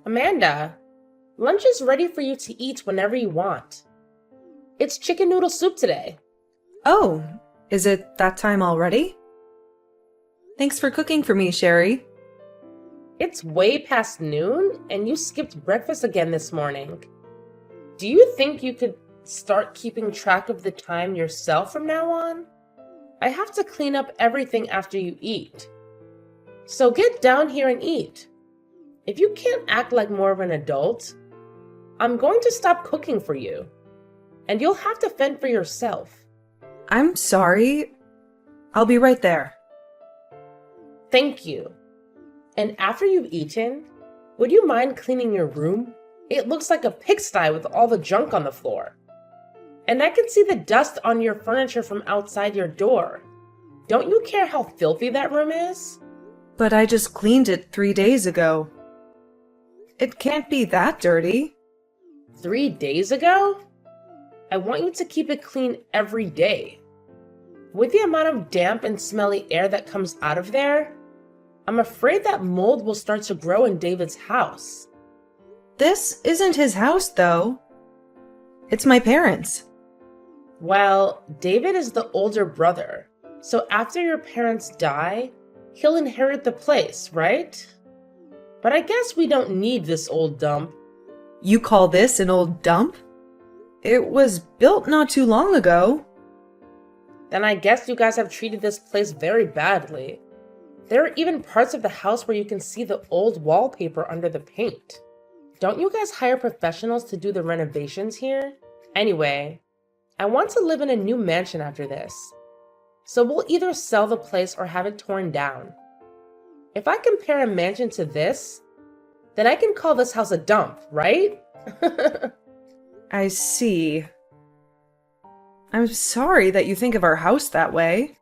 Amanda, lunch is ready for you to eat whenever you want. It's chicken noodle soup today. Oh, is it that time already? Thanks for cooking for me, Sherry. It's way past noon, and you skipped breakfast again this morning. Do you think you could start keeping track of the time yourself from now on? I have to clean up everything after you eat. So get down here and eat. If you can't act like more of an adult, I'm going to stop cooking for you, and you'll have to fend for yourself. I'm sorry. I'll be right there. Thank you. And after you've eaten, would you mind cleaning your room? It looks like a pigsty with all the junk on the floor. And I can see the dust on your furniture from outside your door. Don't you care how filthy that room is? But I just cleaned it 3 days ago. It can't be that dirty. 3 days ago? I want you to keep it clean every day. With the amount of damp and smelly air that comes out of there, I'm afraid that mold will start to grow in David's house. This isn't his house, though. It's my parents'. Well, David is the older brother, so after your parents die, he'll inherit the place, right? But I guess we don't need this old dump. You call this an old dump? It was built not too long ago. Then I guess you guys have treated this place very badly. There are even parts of the house where you can see the old wallpaper under the paint. Don't you guys hire professionals to do the renovations here? Anyway, I want to live in a new mansion after this. So we'll either sell the place or have it torn down. If I compare a mansion to this, then I can call this house a dump, right? I see. I'm sorry that you think of our house that way.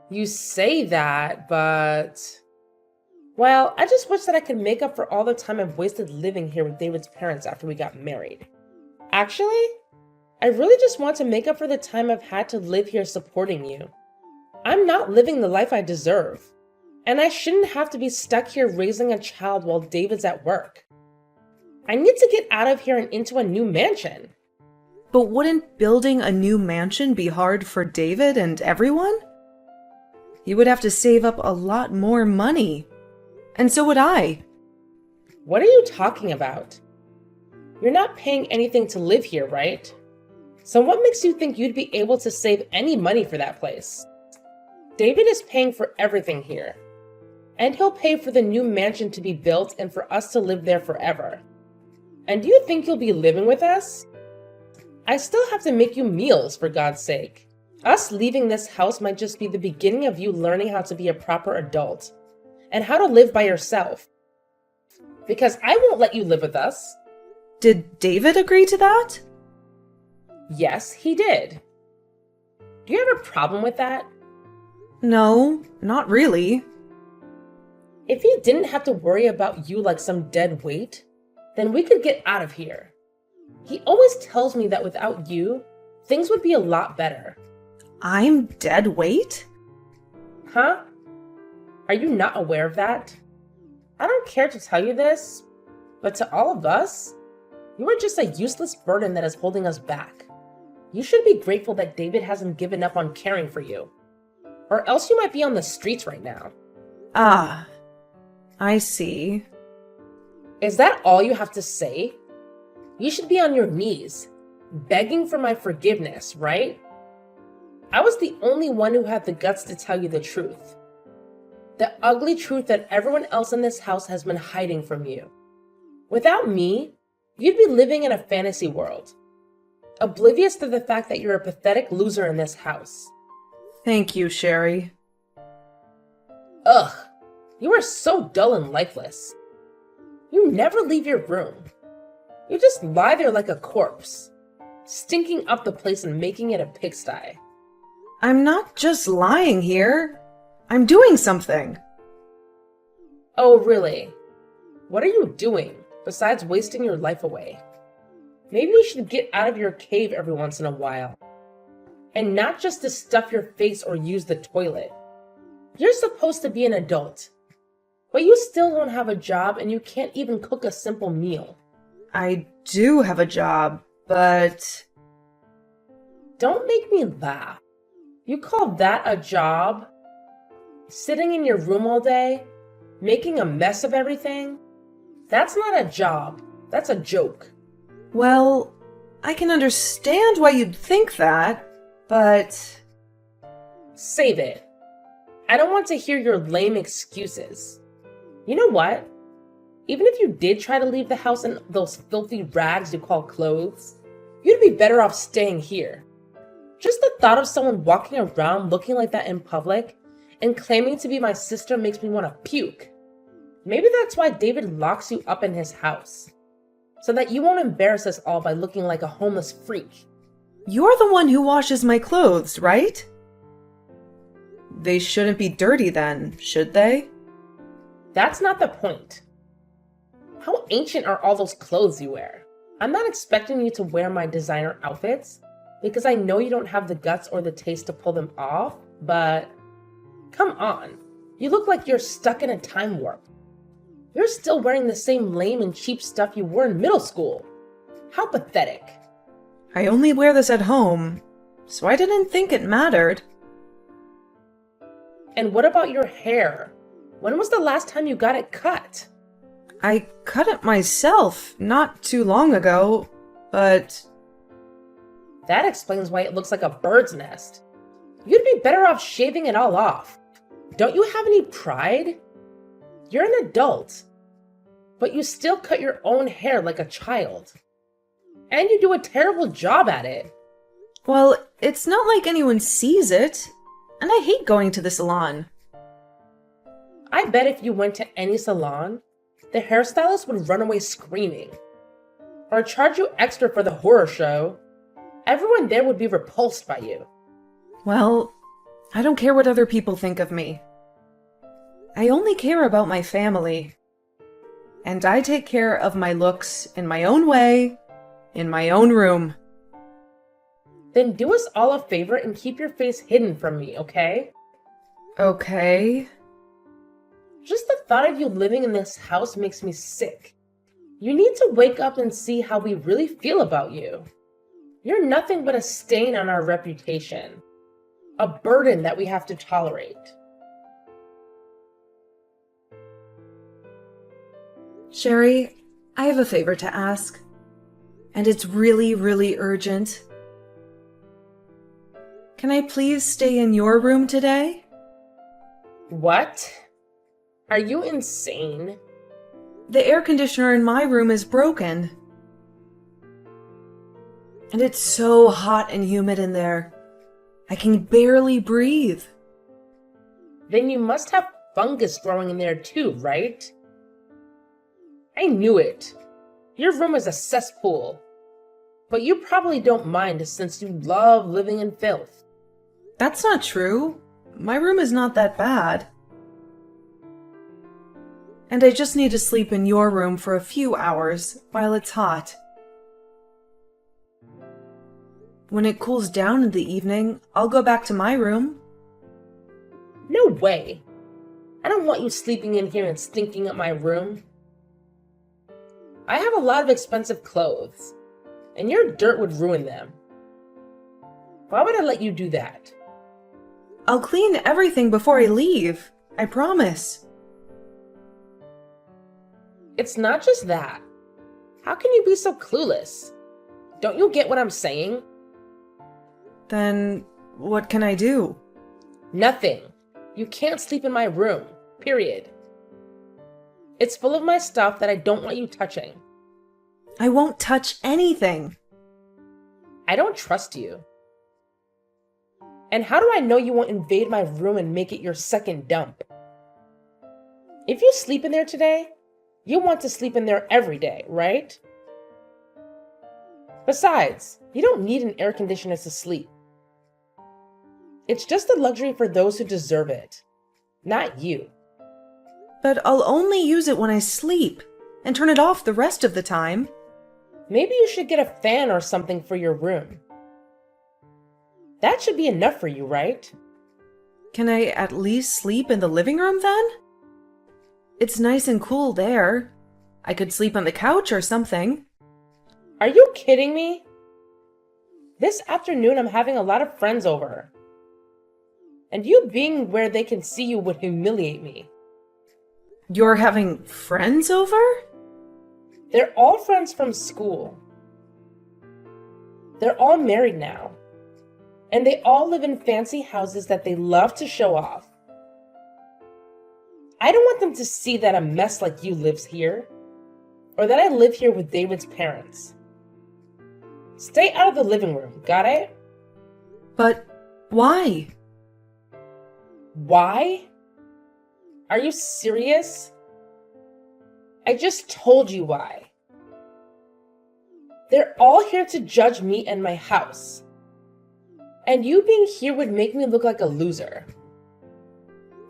You say that, but... Well, I just wish that I could make up for all the time I've wasted living here with David's parents after we got married. Actually, I really just want to make up for the time I've had to live here supporting you. I'm not living the life I deserve, and I shouldn't have to be stuck here raising a child while David's at work. I need to get out of here and into a new mansion. But wouldn't building a new mansion be hard for David and everyone? You would have to save up a lot more money. And so would I. What are you talking about? You're not paying anything to live here, right? So what makes you think you'd be able to save any money for that place? David is paying for everything here. And he'll pay for the new mansion to be built and for us to live there forever. And do you think you'll be living with us? I still have to make you meals, for God's sake. Us leaving this house might just be the beginning of you learning how to be a proper adult and how to live by yourself. Because I won't let you live with us. Did David agree to that? Yes, he did. Do you have a problem with that? No, not really. If he didn't have to worry about you like some dead weight, then we could get out of here. He always tells me that without you, things would be a lot better. I'm dead weight? Huh? Are you not aware of that? I don't care to tell you this, but to all of us, you are just a useless burden that is holding us back. You should be grateful that David hasn't given up on caring for you, or else you might be on the streets right now. Ah, I see. Is that all you have to say? You should be on your knees, begging for my forgiveness, right? I was the only one who had the guts to tell you the truth. The ugly truth that everyone else in this house has been hiding from you. Without me, you'd be living in a fantasy world, oblivious to the fact that you're a pathetic loser in this house. Thank you, Sherry. Ugh, you are so dull and lifeless. You never leave your room. You just lie there like a corpse, stinking up the place and making it a pigsty. I'm not just lying here. I'm doing something. Oh, really? What are you doing besides wasting your life away? Maybe you should get out of your cave every once in a while. And not just to stuff your face or use the toilet. You're supposed to be an adult. But you still don't have a job and you can't even cook a simple meal. I do have a job, but Don't make me laugh. You call that a job? Sitting in your room all day? Making a mess of everything? That's not a job. That's a joke. well, I can understand why you'd think that, but Save it. I don't want to hear your lame excuses. You know what? Even if you did try to leave the house in those filthy rags you call clothes, you'd be better off staying here. Just the thought of someone walking around looking like that in public and claiming to be my sister makes me want to puke. Maybe that's why David locks you up in his house, so that you won't embarrass us all by looking like a homeless freak. you're the one who washes my clothes, right? They shouldn't be dirty then, should they? That's not the point. How ancient are all those clothes you wear? I'm not expecting you to wear my designer outfits, because I know you don't have the guts or the taste to pull them off, but come on. You look like you're stuck in a time warp. You're still wearing the same lame and cheap stuff you wore in middle school. How pathetic. I only wear this at home, so I didn't think it mattered. And what about your hair? When was the last time you got it cut? I cut it myself not too long ago, but That explains why it looks like a bird's nest. You'd be better off shaving it all off. Don't you have any pride? You're an adult, but you still cut your own hair like a child. And you do a terrible job at it. well, it's not like anyone sees it, and I hate going to the salon. I bet if you went to any salon, the hairstylist would run away screaming. Or charge you extra for the horror show. Everyone there would be repulsed by you. Well, I don't care what other people think of me. I only care about my family. And I take care of my looks in my own way, in my own room. Then do us all a favor and keep your face hidden from me, okay? Okay. Just the thought of you living in this house makes me sick. You need to wake up and see how we really feel about you. You're nothing but a stain on our reputation, a burden that we have to tolerate. Sherry, I have a favor to ask. And it's really, really urgent. Can I please stay in your room today? What? Are you insane? The air conditioner in my room is broken. And it's so hot and humid in there. I can barely breathe. Then you must have fungus growing in there too, right? I knew it. Your room is a cesspool. But you probably don't mind since you love living in filth. That's not true. My room is not that bad. And I just need to sleep in your room for a few hours while it's hot. When it cools down in the evening, I'll go back to my room. No way. I don't want you sleeping in here and stinking up my room. I have a lot of expensive clothes, and your dirt would ruin them. Why would I let you do that? I'll clean everything before I leave. I promise. It's not just that. How can you be so clueless? Don't you get what I'm saying? Then what can I do? Nothing. You can't sleep in my room. Period. It's full of my stuff that I don't want you touching. I won't touch anything. I don't trust you. And how do I know you won't invade my room and make it your second dump? If you sleep in there today, you want to sleep in there every day, right? Besides, you don't need an air conditioner to sleep. It's just a luxury for those who deserve it, not you. But I'll only use it when I sleep and turn it off the rest of the time. Maybe you should get a fan or something for your room. That should be enough for you, right? Can I at least sleep in the living room then? It's nice and cool there. I could sleep on the couch or something. Are you kidding me? This afternoon I'm having a lot of friends over. And you being where they can see you would humiliate me. You're having friends over? They're all friends from school. They're all married now. And they all live in fancy houses that they love to show off. I don't want them to see that a mess like you lives here, or that I live here with David's parents. Stay out of the living room, got it? But why? Why? Are you serious? I just told you why. They're all here to judge me and my house. And you being here would make me look like a loser.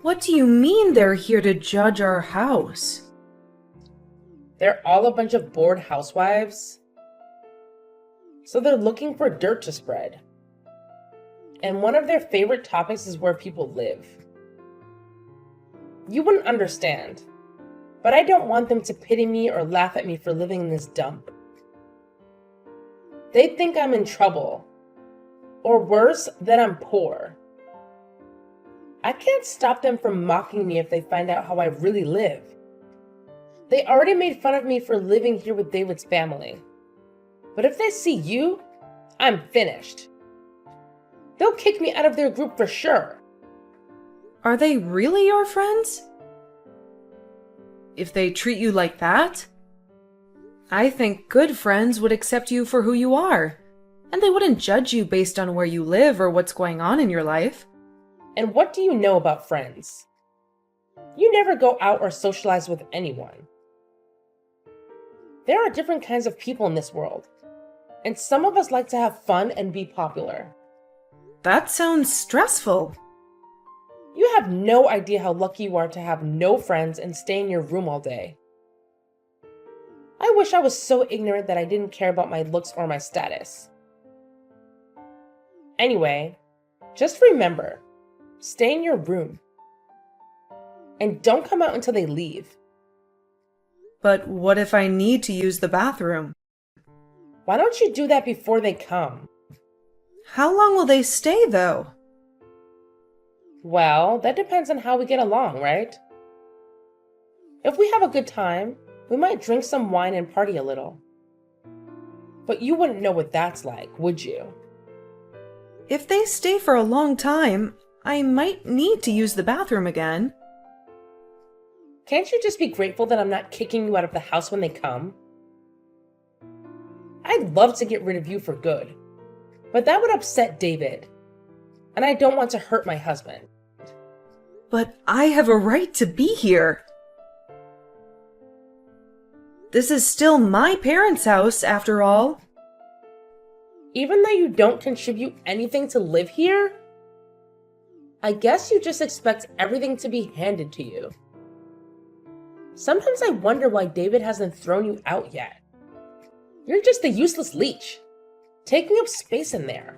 What do you mean they're here to judge our house? They're all a bunch of bored housewives. So they're looking for dirt to spread. And one of their favorite topics is where people live. You wouldn't understand, but I don't want them to pity me or laugh at me for living in this dump. They think I'm in trouble, or worse, that I'm poor. I can't stop them from mocking me if they find out how I really live. They already made fun of me for living here with David's family. But if they see you, I'm finished. They'll kick me out of their group for sure. Are they really your friends? If they treat you like that? I think good friends would accept you for who you are, and they wouldn't judge you based on where you live or what's going on in your life. And what do you know about friends? You never go out or socialize with anyone. There are different kinds of people in this world, and some of us like to have fun and be popular. That sounds stressful. You have no idea how lucky you are to have no friends and stay in your room all day. I wish I was so ignorant that I didn't care about my looks or my status. Anyway, just remember, stay in your room. And don't come out until they leave. But what if I need to use the bathroom? Why don't you do that before they come? How long will they stay, though? Well, that depends on how we get along, right? If we have a good time, we might drink some wine and party a little. But you wouldn't know what that's like, would you? If they stay for a long time, I might need to use the bathroom again. Can't you just be grateful that I'm not kicking you out of the house when they come? I'd love to get rid of you for good, but that would upset David, and I don't want to hurt my husband. But I have a right to be here. This is still my parents' house, after all. Even though you don't contribute anything to live here, I guess you just expect everything to be handed to you. Sometimes I wonder why David hasn't thrown you out yet. You're just a useless leech, taking up space in there.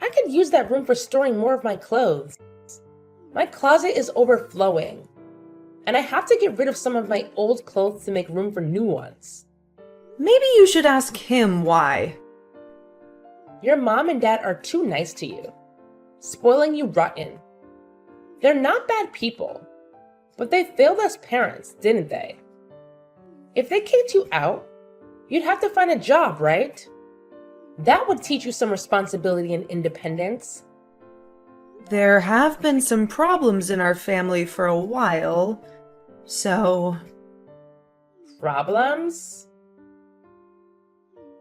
I could use that room for storing more of my clothes. My closet is overflowing, and I have to get rid of some of my old clothes to make room for new ones. Maybe you should ask him why. Your mom and dad are too nice to you, spoiling you rotten. They're not bad people, but they failed as parents, didn't they? If they kicked you out, you'd have to find a job, right? That would teach you some responsibility and independence. There have been some problems in our family for a while, so... Problems?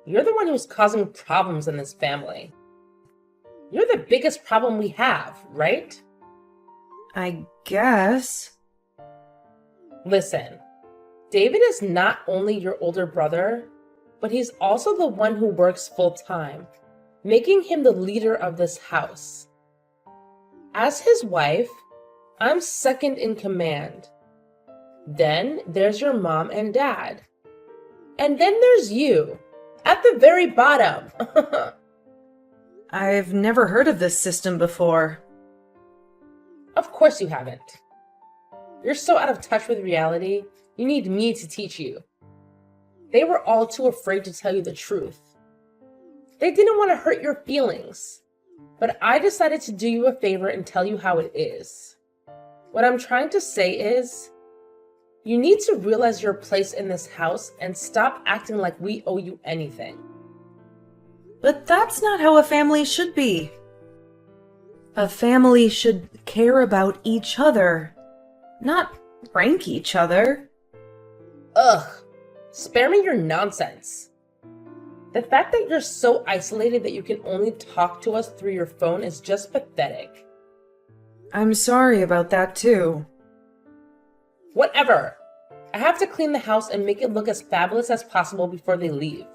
You're the one who's causing problems in this family. You're the biggest problem we have, right? I guess. Listen, David is not only your older brother, but he's also the one who works full-time, making him the leader of this house. As his wife, I'm second in command. Then there's your mom and dad. And then there's you, at the very bottom. I've never heard of this system before. Of course you haven't. You're so out of touch with reality, you need me to teach you. They were all too afraid to tell you the truth. They didn't want to hurt your feelings, but I decided to do you a favor and tell you how it is. What I'm trying to say is, you need to realize your place in this house and stop acting like we owe you anything. But that's not how a family should be. A family should care about each other, not rank each other. Ugh, spare me your nonsense. The fact that you're so isolated that you can only talk to us through your phone is just pathetic. I'm sorry about that too. Whatever. I have to clean the house and make it look as fabulous as possible before they leave.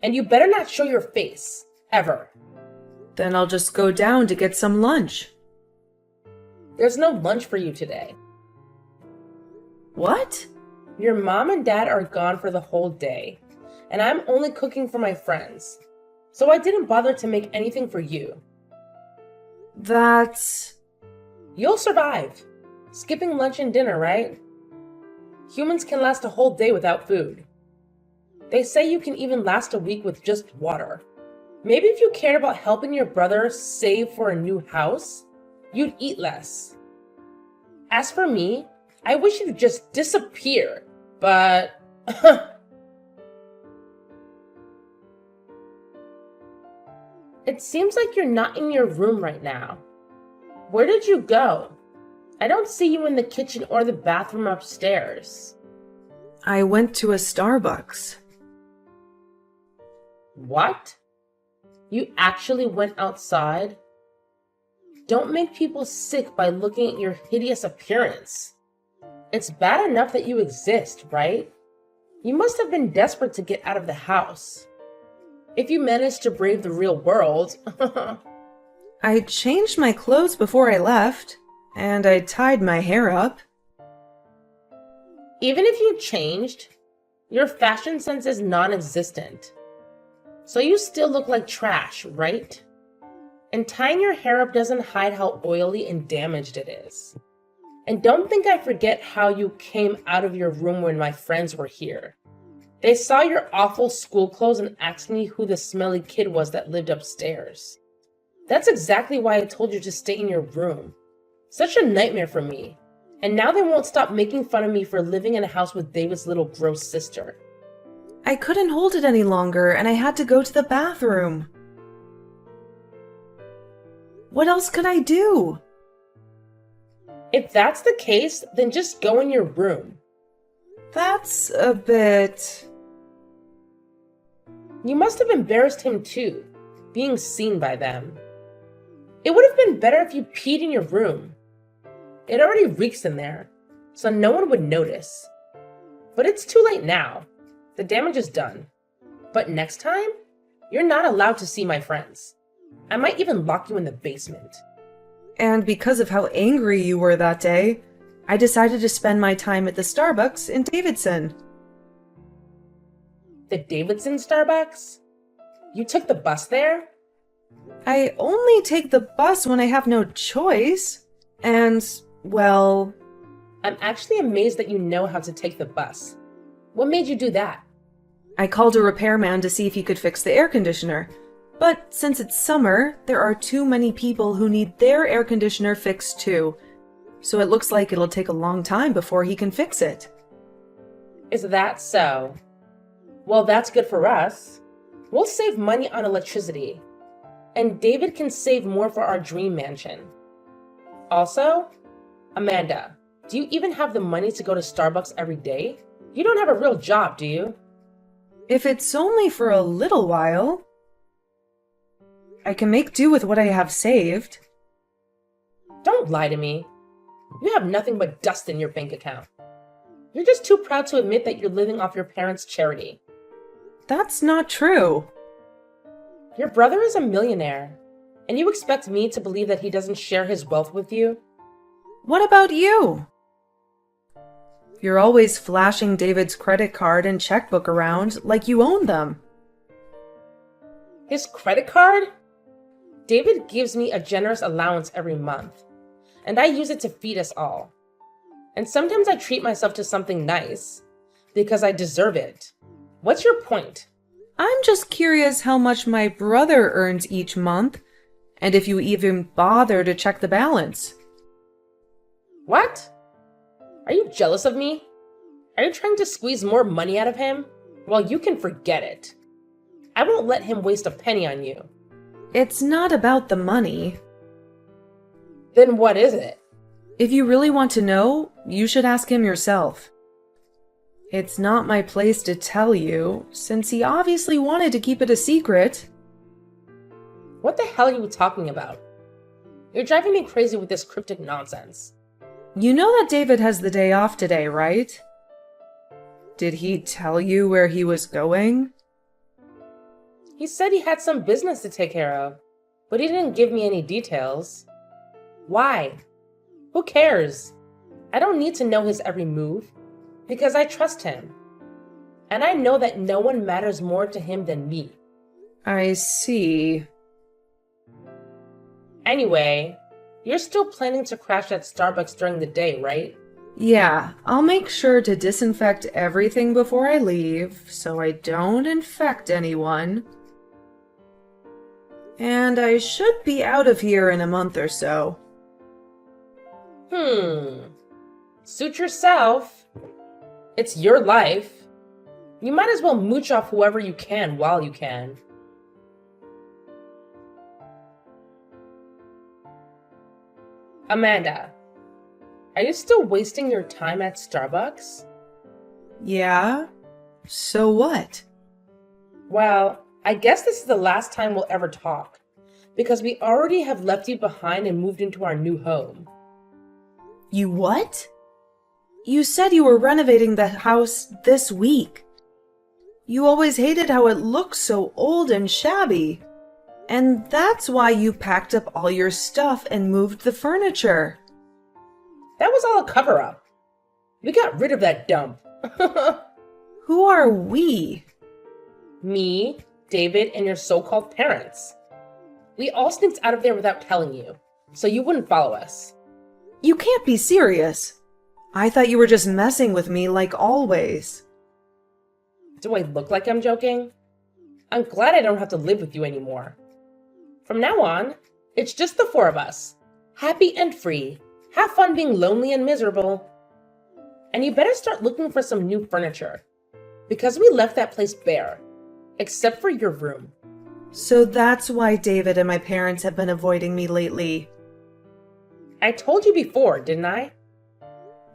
And you better not show your face, ever. Then I'll just go down to get some lunch. There's no lunch for you today. What? Your mom and dad are gone for the whole day, and I'm only cooking for my friends. So I didn't bother to make anything for you. That's... You'll survive. Skipping lunch and dinner, right? Humans can last a whole day without food. They say you can even last a week with just water. Maybe if you cared about helping your brother save for a new house, you'd eat less. As for me, I wish you'd just disappear, but... It seems like you're not in your room right now. Where did you go? I don't see you in the kitchen or the bathroom upstairs. I went to a Starbucks. What? You actually went outside? Don't make people sick by looking at your hideous appearance. It's bad enough that you exist, right? You must have been desperate to get out of the house. If you managed to brave the real world. I changed my clothes before I left, and I tied my hair up. Even if you changed, your fashion sense is non-existent. So you still look like trash, right? And tying your hair up doesn't hide how oily and damaged it is. And don't think I forget how you came out of your room when my friends were here. They saw your awful school clothes and asked me who the smelly kid was that lived upstairs. That's exactly why I told you to stay in your room. Such a nightmare for me. And now they won't stop making fun of me for living in a house with David's little gross sister. I couldn't hold it any longer, and I had to go to the bathroom. What else could I do? If that's the case, then just go in your room. That's a bit... You must have embarrassed him too, being seen by them. It would have been better if you peed in your room. It already reeks in there, so no one would notice. But it's too late now. The damage is done. But next time, you're not allowed to see my friends. I might even lock you in the basement. And because of how angry you were that day, I decided to spend my time at the Starbucks in Davidson. The Davidson Starbucks? You took the bus there? I only take the bus when I have no choice. And, well... I'm actually amazed that you know how to take the bus. What made you do that? I called a repairman to see if he could fix the air conditioner. But since it's summer, there are too many people who need their air conditioner fixed too. So it looks like it'll take a long time before he can fix it. Is that so? Well, that's good for us. We'll save money on electricity. And David can save more for our dream mansion. Also, Amanda, do you even have the money to go to Starbucks every day? You don't have a real job, do you? If it's only for a little while, I can make do with what I have saved. Don't lie to me. You have nothing but dust in your bank account. You're just too proud to admit that you're living off your parents' charity. That's not true. Your brother is a millionaire, and you expect me to believe that he doesn't share his wealth with you? What about you? You're always flashing David's credit card and checkbook around like you own them. His credit card? David gives me a generous allowance every month, and I use it to feed us all. And sometimes I treat myself to something nice because I deserve it. What's your point? I'm just curious how much my brother earns each month, and if you even bother to check the balance. What? Are you jealous of me? Are you trying to squeeze more money out of him? Well, you can forget it. I won't let him waste a penny on you. It's not about the money. Then what is it? If you really want to know, you should ask him yourself. It's not my place to tell you, since he obviously wanted to keep it a secret. What the hell are you talking about? You're driving me crazy with this cryptic nonsense. You know that David has the day off today, right? Did he tell you where he was going? He said he had some business to take care of, but he didn't give me any details. Why? Who cares? I don't need to know his every move, because I trust him. And I know that no one matters more to him than me. I see. Anyway, you're still planning to crash at Starbucks during the day, right? Yeah, I'll make sure to disinfect everything before I leave, so I don't infect anyone. And I should be out of here in a month or so. Suit yourself. It's your life. You might as well mooch off whoever you can while you can. Amanda, are you still wasting your time at Starbucks? Yeah? So what? Well, I guess this is the last time we'll ever talk, because we already have left you behind and moved into our new home. You what? You said you were renovating the house this week. You always hated how it looked so old and shabby. And that's why you packed up all your stuff and moved the furniture. That was all a cover-up. We got rid of that dump. Who are we? Me, David, and your so-called parents. We all sneaked out of there without telling you, so you wouldn't follow us. You can't be serious. I thought you were just messing with me like always. Do I look like I'm joking? I'm glad I don't have to live with you anymore. From now on, it's just the four of us. Happy and free. Have fun being lonely and miserable. And you better start looking for some new furniture, because we left that place bare, except for your room. So that's why David and my parents have been avoiding me lately. I told you before, didn't I?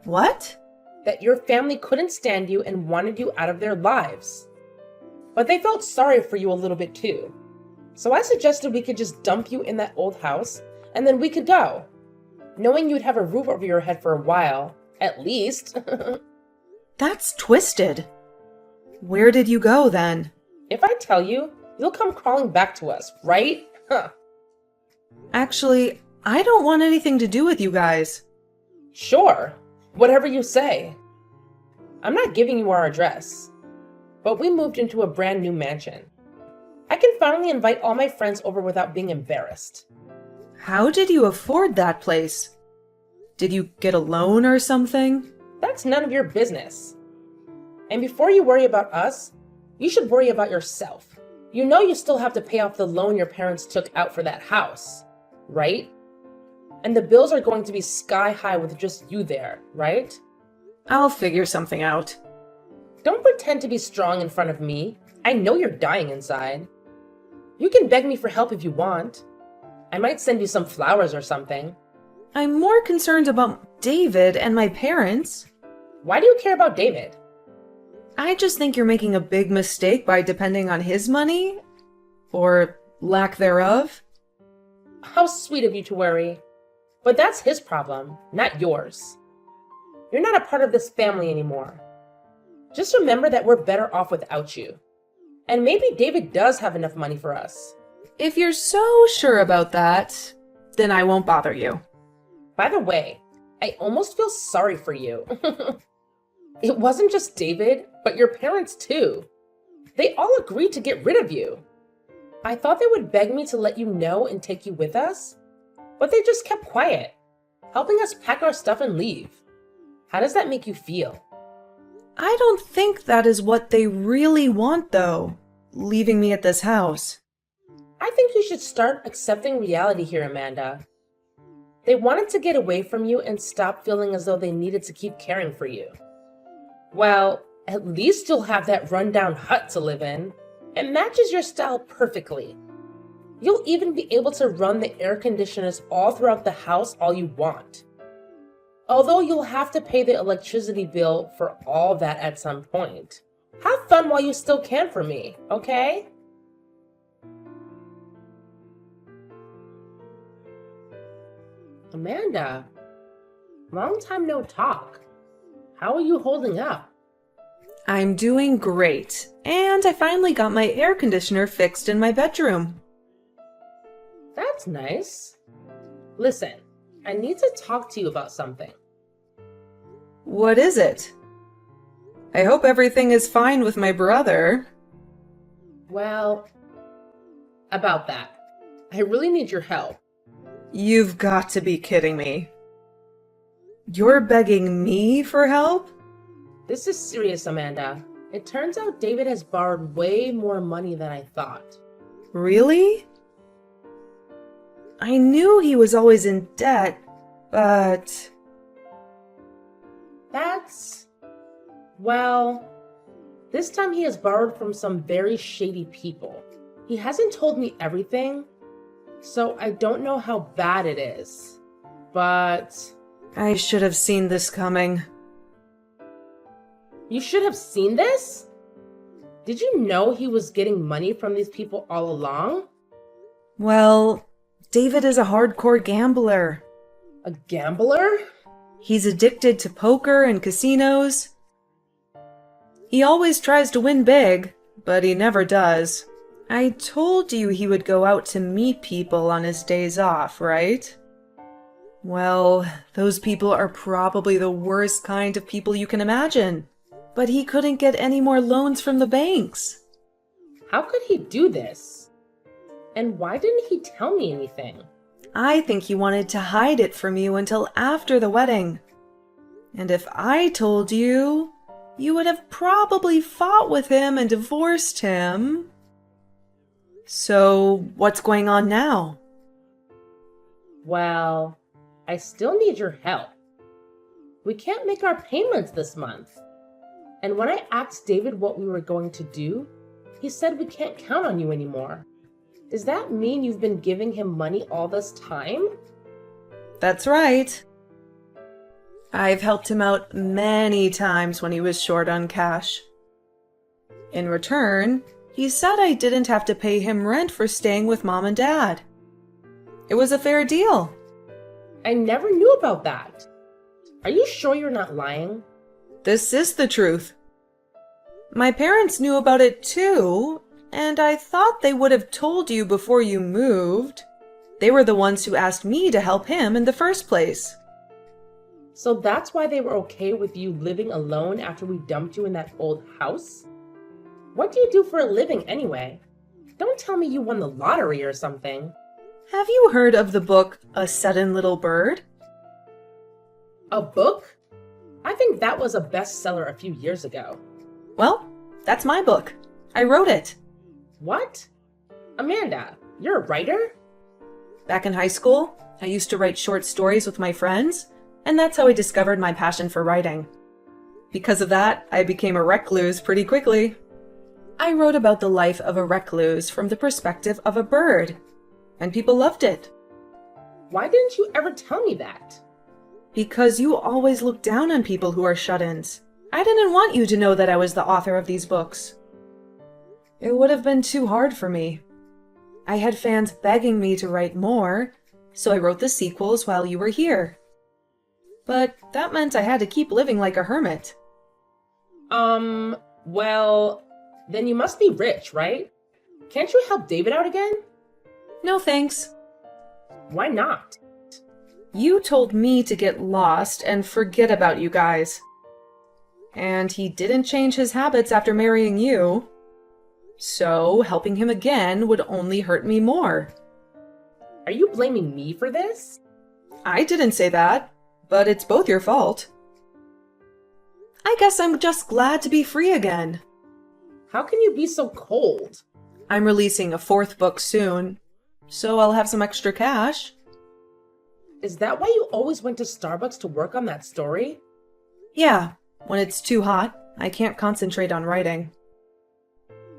What? That your family couldn't stand you and wanted you out of their lives. But they felt sorry for you a little bit too. So I suggested we could just dump you in that old house, and then we could go. Knowing you'd have a roof over your head for a while, at least. That's twisted. Where did you go then? If I tell you, you'll come crawling back to us, right? Actually, I don't want anything to do with you guys. Sure, whatever you say. I'm not giving you our address, but we moved into a brand new mansion. I can finally invite all my friends over without being embarrassed. How did you afford that place? Did you get a loan or something? That's none of your business. And before you worry about us, you should worry about yourself. You know you still have to pay off the loan your parents took out for that house, right? And the bills are going to be sky high with just you there, right? I'll figure something out. Don't pretend to be strong in front of me. I know you're dying inside. You can beg me for help if you want. I might send you some flowers or something. I'm more concerned about David and my parents. Why do you care about David? I just think you're making a big mistake by depending on his money. Or lack thereof. How sweet of you to worry. But that's his problem, not yours. You're not a part of this family anymore. Just remember that we're better off without you. And maybe David does have enough money for us. If you're so sure about that, then I won't bother you. By the way, I almost feel sorry for you. It wasn't just David, but your parents too. They all agreed to get rid of you. I thought they would beg me to let you know and take you with us, but they just kept quiet, helping us pack our stuff and leave. How does that make you feel? I don't think that is what they really want, though, leaving me at this house. I think you should start accepting reality here, Amanda. They wanted to get away from you and stop feeling as though they needed to keep caring for you. Well, at least you'll have that rundown hut to live in. It matches your style perfectly. You'll even be able to run the air conditioners all throughout the house all you want. Although you'll have to pay the electricity bill for all that at some point. Have fun while you still can for me, okay? Amanda, long time no talk. How are you holding up? I'm doing great, and I finally got my air conditioner fixed in my bedroom. That's nice. Listen, I need to talk to you about something. What is it? I hope everything is fine with my brother. Well, about that. I really need your help. You've got to be kidding me. You're begging me for help? This is serious, Amanda. It turns out David has borrowed way more money than I thought. Really? I knew he was always in debt, but... Well, this time he has borrowed from some very shady people. He hasn't told me everything, so I don't know how bad it is. But... I should have seen this coming. You should have seen this? Did you know he was getting money from these people all along? Well, David is a hardcore gambler. A gambler? He's addicted to poker and casinos. He always tries to win big, but he never does. I told you he would go out to meet people on his days off, right? Well, those people are probably the worst kind of people you can imagine. But he couldn't get any more loans from the banks. How could he do this? And why didn't he tell me anything? I think he wanted to hide it from you until after the wedding. And if I told you, you would have probably fought with him and divorced him. So, what's going on now? Well, I still need your help. We can't make our payments this month. And when I asked David what we were going to do, he said we can't count on you anymore. Does that mean you've been giving him money all this time? That's right. I've helped him out many times when he was short on cash. In return, he said I didn't have to pay him rent for staying with Mom and Dad. It was a fair deal. I never knew about that. Are you sure you're not lying? This is the truth. My parents knew about it too, and I thought they would have told you before you moved. They were the ones who asked me to help him in the first place. So that's why they were okay with you living alone after we dumped you in that old house? What do you do for a living anyway? Don't tell me you won the lottery or something. Have you heard of the book A Sudden Little Bird? A book? I think that was a bestseller a few years ago. Well, that's my book. I wrote it. What? Amanda, you're a writer? Back in high school, I used to write short stories with my friends, and that's how I discovered my passion for writing. Because of that, I became a recluse pretty quickly. I wrote about the life of a recluse from the perspective of a bird, and people loved it. Why didn't you ever tell me that? Because you always look down on people who are shut-ins. I didn't want you to know that I was the author of these books. It would have been too hard for me. I had fans begging me to write more, so I wrote the sequels while you were here. But that meant I had to keep living like a hermit. Well, then you must be rich, right? Can't you help David out again? No thanks. Why not? You told me to get lost and forget about you guys. And he didn't change his habits after marrying you. So helping him again would only hurt me more. Are you blaming me for this? I didn't say that, but it's both your fault. I guess I'm just glad to be free again. How can you be so cold? I'm releasing a fourth book soon, so I'll have some extra cash. Is that why you always went to Starbucks to work on that story? Yeah, when it's too hot, I can't concentrate on writing.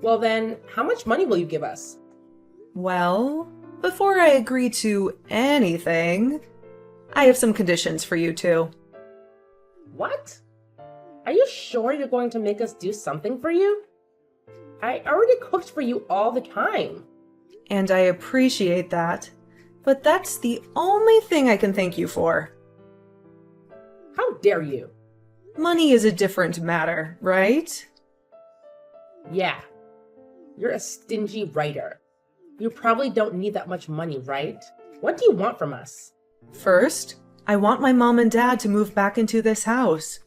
Well then, how much money will you give us? Well, before I agree to anything, I have some conditions for you two. What? Are you sure you're going to make us do something for you? I already cooked for you all the time. And I appreciate that, but that's the only thing I can thank you for. How dare you? Money is a different matter, right? Yeah, you're a stingy writer. You probably don't need that much money, right? What do you want from us? First, I want my mom and dad to move back into this house.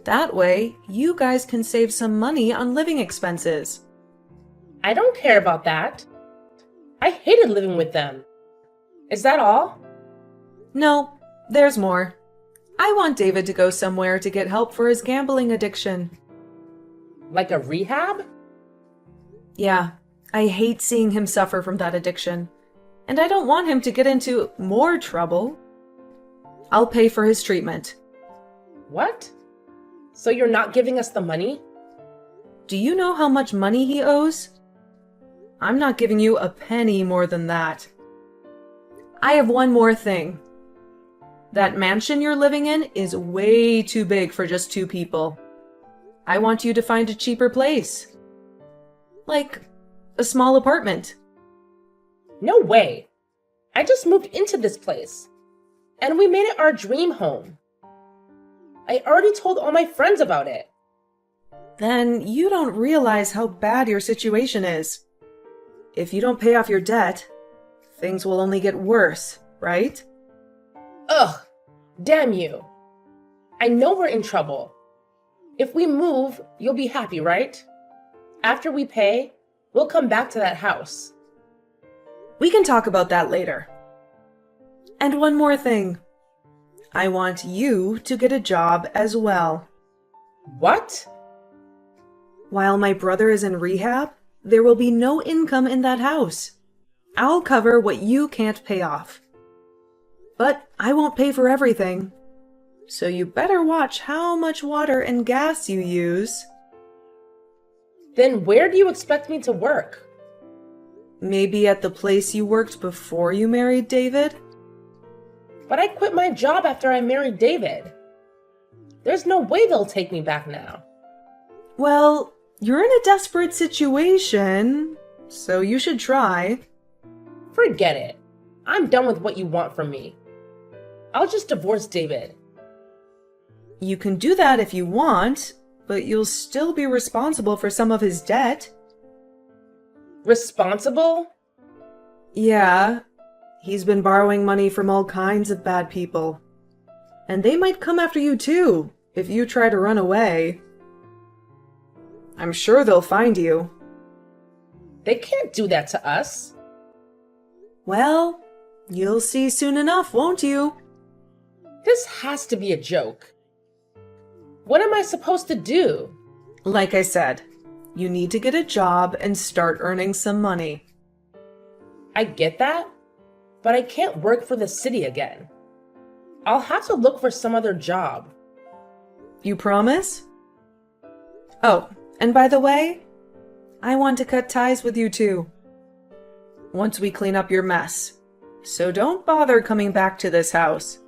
That way, you guys can save some money on living expenses. I don't care about that. I hated living with them. Is that all? No, there's more. I want David to go somewhere to get help for his gambling addiction. Like a rehab? Yeah, I hate seeing him suffer from that addiction, and I don't want him to get into more trouble. I'll pay for his treatment. What? So you're not giving us the money? Do you know how much money he owes? I'm not giving you a penny more than that. I have one more thing. That mansion you're living in is way too big for just two people. I want you to find a cheaper place. Like a small apartment. No way. I just moved into this place. And we made it our dream home. I already told all my friends about it. Then you don't realize how bad your situation is. If you don't pay off your debt, things will only get worse, right? Ugh, damn you. I know we're in trouble. If we move, you'll be happy, right? After we pay, we'll come back to that house. We can talk about that later. And one more thing. I want you to get a job as well. What? While my brother is in rehab, there will be no income in that house. I'll cover what you can't pay off. But I won't pay for everything. So you better watch how much water and gas you use. Then where do you expect me to work? Maybe at the place you worked before you married David? But I quit my job after I married David. There's no way they'll take me back now. Well, you're in a desperate situation, so you should try. Forget it. I'm done with what you want from me. I'll just divorce David. You can do that if you want, but you'll still be responsible for some of his debt. Responsible? Yeah, he's been borrowing money from all kinds of bad people. And they might come after you too, if you try to run away. I'm sure they'll find you. They can't do that to us. Well, you'll see soon enough, won't you? This has to be a joke. What am I supposed to do? Like I said, you need to get a job and start earning some money. I get that, but I can't work for the city again. I'll have to look for some other job. You promise? Oh, and by the way, I want to cut ties with you too. Once we clean up your mess. So don't bother coming back to this house.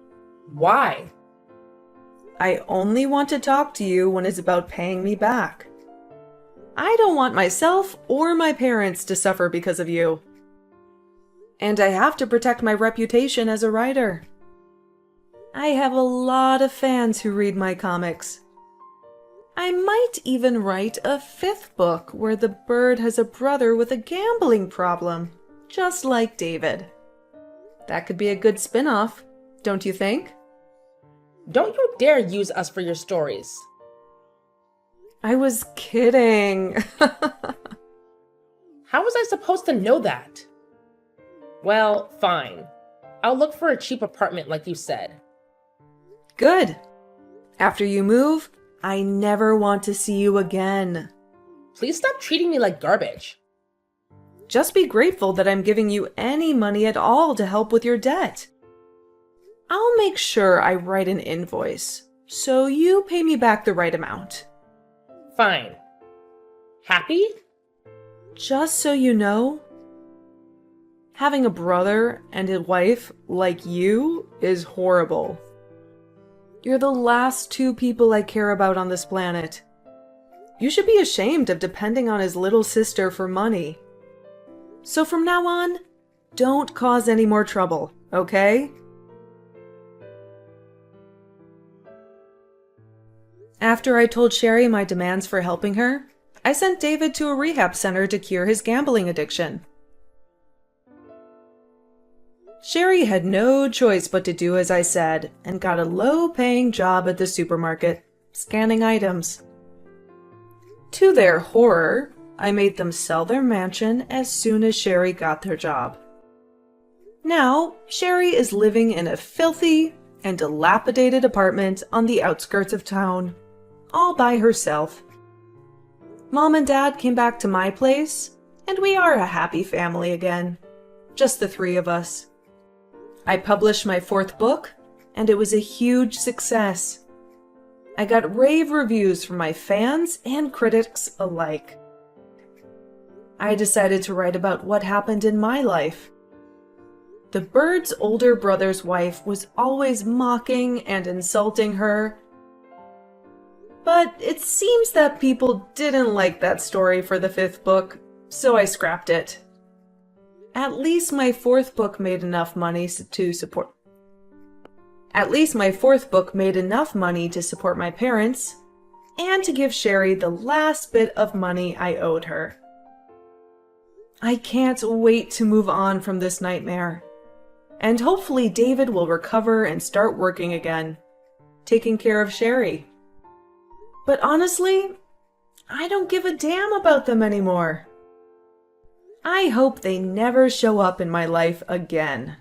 Why? I only want to talk to you when it's about paying me back. I don't want myself or my parents to suffer because of you. And I have to protect my reputation as a writer. I have a lot of fans who read my comics. I might even write a fifth book where the bird has a brother with a gambling problem, just like David. That could be a good spin-off, don't you think? Don't you dare use us for your stories. I was kidding. How was I supposed to know that? Well, fine. I'll look for a cheap apartment like you said. Good. After you move, I never want to see you again. Please stop treating me like garbage. Just be grateful that I'm giving you any money at all to help with your debt. I'll make sure I write an invoice, so you pay me back the right amount. Fine. Happy? Just so you know, having a brother and a wife like you is horrible. You're the last two people I care about on this planet. You should be ashamed of depending on his little sister for money. So from now on, don't cause any more trouble, okay? After I told Sherry my demands for helping her, I sent David to a rehab center to cure his gambling addiction. Sherry had no choice but to do as I said and got a low-paying job at the supermarket, scanning items. To their horror, I made them sell their mansion as soon as Sherry got their job. Now, Sherry is living in a filthy and dilapidated apartment on the outskirts of town, all by herself. Mom and Dad came back to my place, and we are a happy family again, just the three of us. I published my 4th book, and it was a huge success. I got rave reviews from my fans and critics alike. I decided to write about what happened in my life. The bird's older brother's wife was always mocking and insulting her, but it seems that people didn't like that story for the 5th book, so I scrapped it. At least my 4th book made enough money to support my parents and to give Sherry the last bit of money I owed her. I can't wait to move on from this nightmare. And hopefully David will recover and start working again, taking care of Sherry. But honestly, I don't give a damn about them anymore. I hope they never show up in my life again.